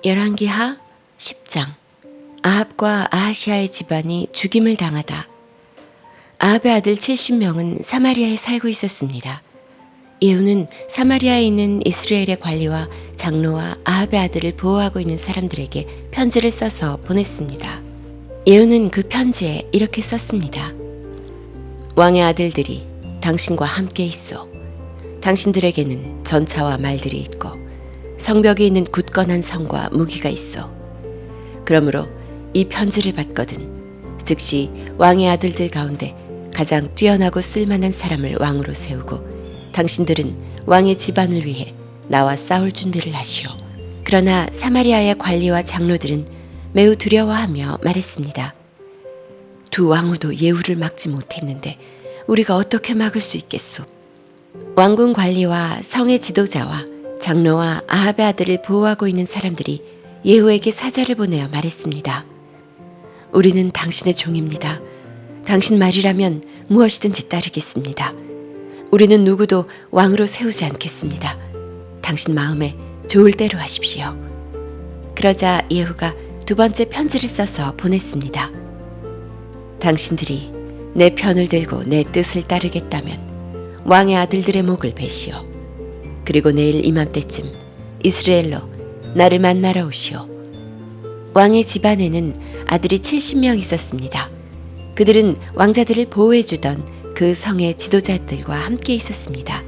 열왕기하 10장. 아합과 아하시아의 집안이 죽임을 당하다. 아합의 아들 70명은 사마리아에 살고 있었습니다. 예후는 사마리아에 있는 이스라엘의 관리와 장로와 아합의 아들을 보호하고 있는 사람들에게 편지를 써서 보냈습니다. 예후는 그 편지에 이렇게 썼습니다. 왕의 아들들이 당신과 함께 있어. 당신들에게는 전차와 말들이 있고 성벽이 있는 굳건한 성과 무기가 있어. 그러므로 이 편지를 받거든 즉시 왕의 아들들 가운데 가장 뛰어나고 쓸만한 사람을 왕으로 세우고 당신들은 왕의 집안을 위해 나와 싸울 준비를 하시오. 그러나 사마리아의 관리와 장로들은 매우 두려워하며 말했습니다. 두 왕후도 예후를 막지 못했는데 우리가 어떻게 막을 수 있겠소? 왕궁 관리와 성의 지도자와 장로와 아합의 아들을 보호하고 있는 사람들이 예후에게 사자를 보내어 말했습니다. 우리는 당신의 종입니다. 당신 말이라면 무엇이든지 따르겠습니다. 우리는 누구도 왕으로 세우지 않겠습니다. 당신 마음에 좋을 대로 하십시오. 그러자 예후가 두 번째 편지를 써서 보냈습니다. 당신들이 내 편을 들고 내 뜻을 따르겠다면 왕의 아들들의 목을 베시오. 그리고 내일 이맘때쯤 이스라엘로 나를 만나러 오시오. 왕의 집안에는 아들이 70명 있었습니다. 그들은 왕자들을 보호해주던 그 성의 지도자들과 함께 있었습니다.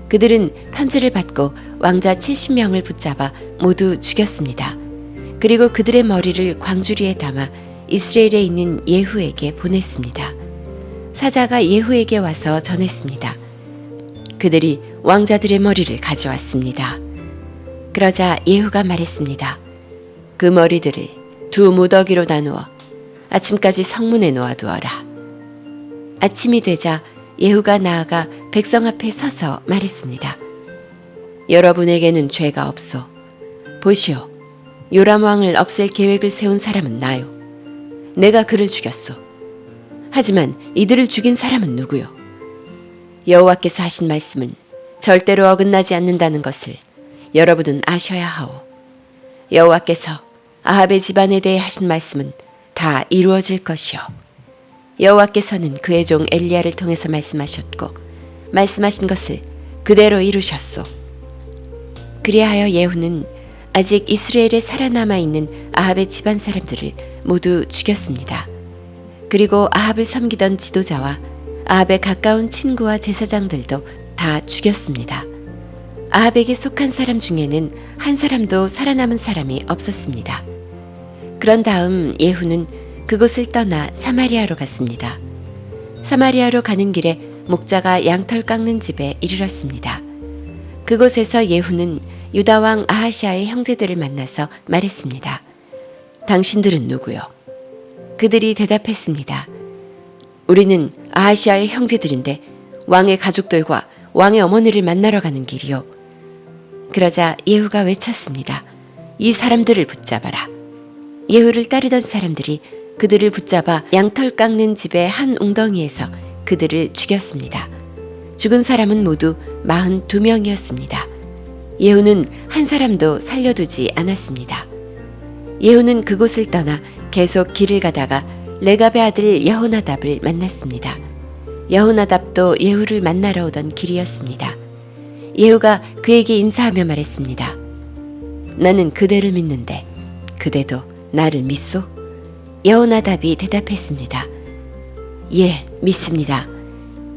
그들은 편지를 받고 왕자 70명을 붙잡아 모두 죽였습니다. 그리고 그들의 머리를 광주리에 담아 이스라엘에 있는 예후에게 보냈습니다. 사자가 예후에게 와서 전했습니다. 그들이 왕자들의 머리를 가져왔습니다. 그러자 예후가 말했습니다. 그 머리들을 두 무더기로 나누어 아침까지 성문에 놓아두어라. 아침이 되자 예후가 나아가 백성 앞에 서서 말했습니다. 여러분에게는 죄가 없소. 보시오. 요람 왕을 없앨 계획을 세운 사람은 나요. 내가 그를 죽였소. 하지만 이들을 죽인 사람은 누구요? 여호와께서 하신 말씀은 절대로 어긋나지 않는다는 것을 여러분은 아셔야 하오. 여호와께서 아합의 집안에 대해 하신 말씀은 다 이루어질 것이요. 여호와께서는 그의 종 엘리야를 통해서 말씀하셨고 말씀하신 것을 그대로 이루셨소. 그리하여 예후는 아직 이스라엘에 살아남아 있는 아합의 집안 사람들을 모두 죽였습니다. 그리고 아합을 섬기던 지도자와 아합의 가까운 친구와 제사장들도 다 죽였습니다. 아합에게 속한 사람 중에는 한 사람도 살아남은 사람이 없었습니다. 그런 다음 예후는 그곳을 떠나 사마리아로 갔습니다. 사마리아로 가는 길에 목자가 양털 깎는 집에 이르렀습니다. 그곳에서 예후는 유다왕 아하시아의 형제들을 만나서 말했습니다. 당신들은 누구요? 그들이 대답했습니다. 우리는 아하시아의 형제들인데 왕의 가족들과 왕의 어머니를 만나러 가는 길이요. 그러자 예후가 외쳤습니다. 이 사람들을 붙잡아라. 예후를 따르던 사람들이 그들을 붙잡아 양털 깎는 집의 한 웅덩이에서 그들을 죽였습니다. 죽은 사람은 모두 42명이었습니다. 예후는 한 사람도 살려두지 않았습니다. 예후는 그곳을 떠나 계속 길을 가다가 레갑의 아들 여호나답을 만났습니다. 여호나답도 예후를 만나러 오던 길이었습니다. 예후가 그에게 인사하며 말했습니다. 나는 그대를 믿는데 그대도 나를 믿소? 여호나답이 대답했습니다. 예, 믿습니다.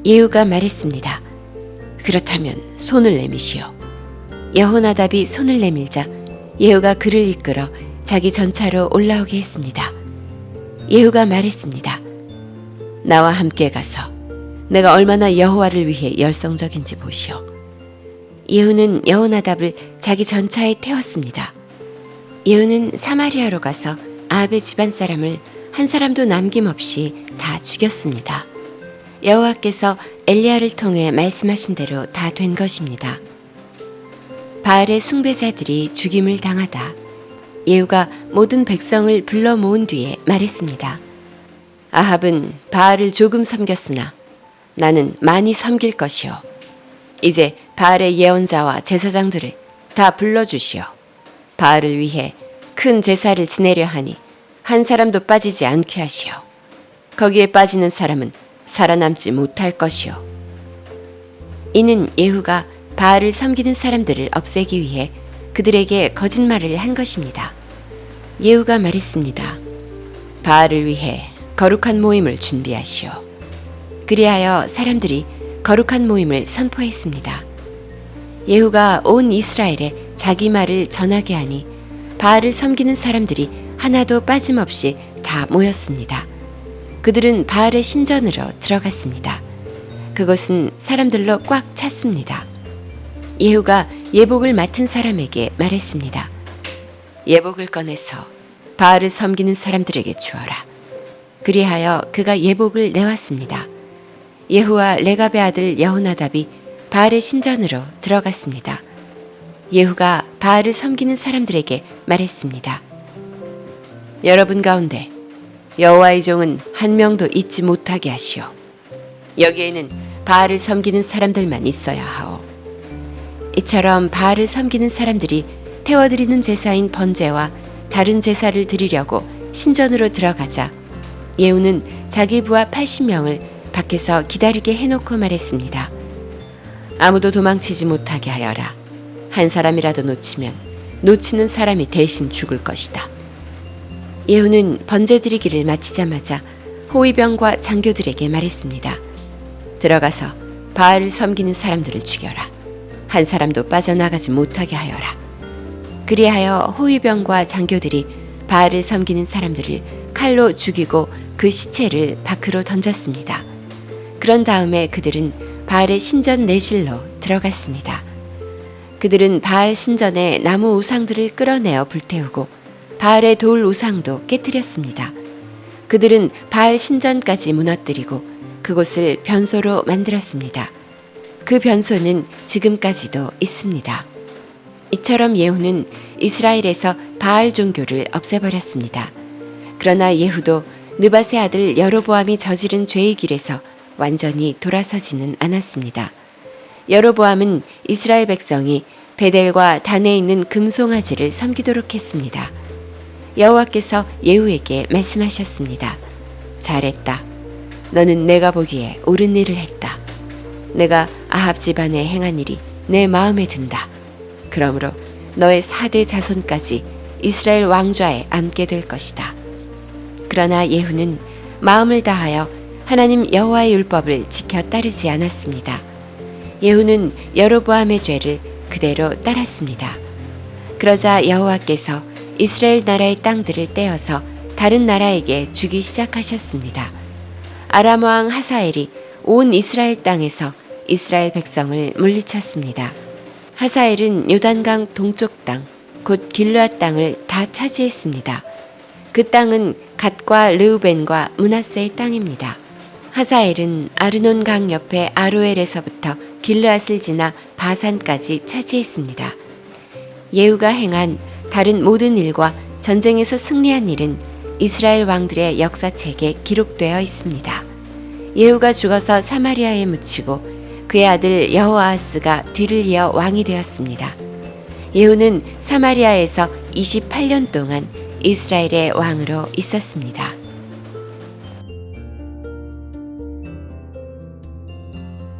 예후가 말했습니다. 그렇다면 손을 내미시오. 여호나답이 손을 내밀자 예후가 그를 이끌어 자기 전차로 올라오게 했습니다. 예후가 말했습니다. 나와 함께 가서 내가 얼마나 여호와를 위해 열성적인지 보시오. 예후는 여호나답을 자기 전차에 태웠습니다. 예후는 사마리아로 가서 아합의 집안 사람을 한 사람도 남김없이 다 죽였습니다. 여호와께서 엘리야를 통해 말씀하신 대로 다 된 것입니다. 바알의 숭배자들이 죽임을 당하다. 예후가 모든 백성을 불러 모은 뒤에 말했습니다. 아합은 바알을 조금 섬겼으나 나는 많이 섬길 것이요. 이제 바알의 예언자와 제사장들을 다 불러주시오. 바알을 위해 큰 제사를 지내려 하니 한 사람도 빠지지 않게 하시오. 거기에 빠지는 사람은 살아남지 못할 것이오. 이는 예후가 바알을 섬기는 사람들을 없애기 위해 그들에게 거짓말을 한 것입니다. 예후가 말했습니다. 바알을 위해 거룩한 모임을 준비하시오. 그리하여 사람들이 거룩한 모임을 선포했습니다. 예후가 온 이스라엘에 자기 말을 전하게 하니 바알을 섬기는 사람들이 하나도 빠짐없이 다 모였습니다. 그들은 바알의 신전으로 들어갔습니다. 그것은 사람들로 꽉 찼습니다. 예후가 예복을 맡은 사람에게 말했습니다. 예복을 꺼내서 바알을 섬기는 사람들에게 주어라. 그리하여 그가 예복을 내왔습니다. 예후와 레갑의 아들 여호나답이 바알의 신전으로 들어갔습니다. 예후가 바알을 섬기는 사람들에게 말했습니다. 여러분 가운데 여호와의 종은 한 명도 잊지 못하게 하시오. 여기에는 바알을 섬기는 사람들만 있어야 하오. 이처럼 바알을 섬기는 사람들이 태워드리는 제사인 번제와 다른 제사를 드리려고 신전으로 들어가자 예후는 자기 부하 80명을 밖에서 기다리게 해놓고 말했습니다. 아무도 도망치지 못하게 하여라. 한 사람이라도 놓치면 놓치는 사람이 대신 죽을 것이다. 예후는 번제 드리기를 마치자마자 호위병과 장교들에게 말했습니다. 들어가서 바알을 섬기는 사람들을 죽여라. 한 사람도 빠져나가지 못하게 하여라. 그리하여 호위병과 장교들이 바알을 섬기는 사람들을 칼로 죽이고 그 시체를 밖으로 던졌습니다. 그런 다음에 그들은 바알의 신전 내실로 들어갔습니다. 그들은 바알 신전의 나무 우상들을 끌어내어 불태우고 바알의 돌 우상도 깨뜨렸습니다. 그들은 바알 신전까지 무너뜨리고 그곳을 변소로 만들었습니다. 그 변소는 지금까지도 있습니다. 이처럼 예후는 이스라엘에서 바알 종교를 없애버렸습니다. 그러나 예후도 느밧의 아들 여로보암이 저지른 죄의 길에서 완전히 돌아서지는 않았습니다. 여로보암은 이스라엘 백성이 베델과 단에 있는 금송아지를 섬기도록 했습니다. 여호와께서 예후에게 말씀하셨습니다. 잘했다. 너는 내가 보기에 옳은 일을 했다. 내가 아합 집안에 행한 일이 내 마음에 든다. 그러므로 너의 4대 자손까지 이스라엘 왕좌에 앉게 될 것이다. 그러나 예후는 마음을 다하여 하나님 여호와의 율법을 지켜 따르지 않았습니다. 예후는 여로보암의 죄를 그대로 따랐습니다. 그러자 여호와께서 이스라엘 나라의 땅들을 떼어서 다른 나라에게 주기 시작하셨습니다. 아람 왕 하사엘이 온 이스라엘 땅에서 이스라엘 백성을 물리쳤습니다. 하사엘은 요단강 동쪽 땅, 곧 길르앗 땅을 다 차지했습니다. 그 땅은 갓과 르우벤과 므낫세의 땅입니다. 하사엘은 아르논 강 옆에 아로엘에서부터 길르앗을 지나 바산까지 차지했습니다. 예후가 행한 다른 모든 일과 전쟁에서 승리한 일은 이스라엘 왕들의 역사책에 기록되어 있습니다. 예후가 죽어서 사마리아에 묻히고 그의 아들 여호아하스가 뒤를 이어 왕이 되었습니다. 예후는 사마리아에서 28년 동안 이스라엘의 왕으로 있었습니다.